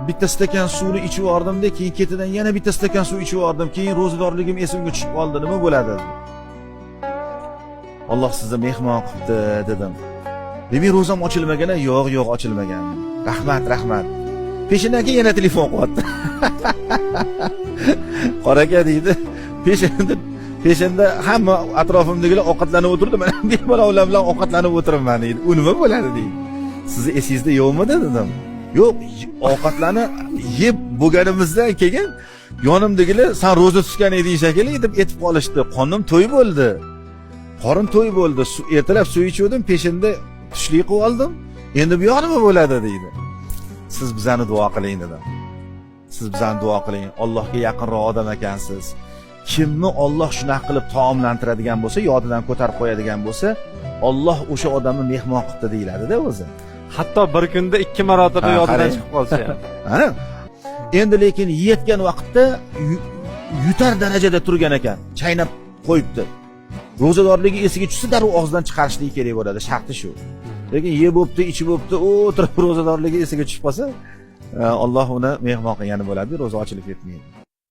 bitta stakan suvni ichib yubordim-da, keyin ketidan yana bitta stakan suv ichib yubordim. Keyin ro'zadorligim esimga tushib qoldi. Nima bo'ladi? Alloh sizni mehmon qilibdi dedim. Demak, ro'zam ochilmagan? Yo'q, ochilmagan. Rahmat. Peshindan keyin yana telefon qilyapti. Qoraka deydi. Peshinda hamma atrofimdagilar ovqatlanib o'tirdi, men bemalol ular bilan ovqatlanib o'tiribman deydi. U nima bo'ladi deydi. Sizni esingizda yo'qmi dedim. Yo'q, ovqatlarni yeb bo'lganimizdan keyin yonimdagilar "Sen ro'za tutgan eding shekilli" deb aytib qolishdi. Qonim to'y bo'ldi. Qorin to'y bo'ldi. Ertalab suv ichdim, peshinda tushlik qilib oldim. Endi bu yoq nima bo'ladi deydi. Siz bizani duo qiling dedim. Siz bizani duo qiling. Allohga yaqinroq odam ekansiz. Kimni Alloh shunaqa qilib taomlantiradigan bo'lsa, yodidan ko'tarib qo'yadigan bo'lsa, Alloh o'sha odamni mehmon qildi deyiladi-da o'zi. Hatto bir kunda 2 marotaba yodidan chiqib qolsa ham. Ha? Endi lekin yetgan vaqtda yutar darajada turgan ekan, chaynab qo'yibdi. Ro'zadorligi esiga tushsa, darrov og'zidan chiqarishligi kerak bo'ladi, sharti shu. Lekin yeb bo'pti, ichib bo'pti, o'tirib ro'zadorligi esiga tushib qolsa, Alloh uni mehmon qilgani bo'ladi, ro'za ochilib ketmaydi.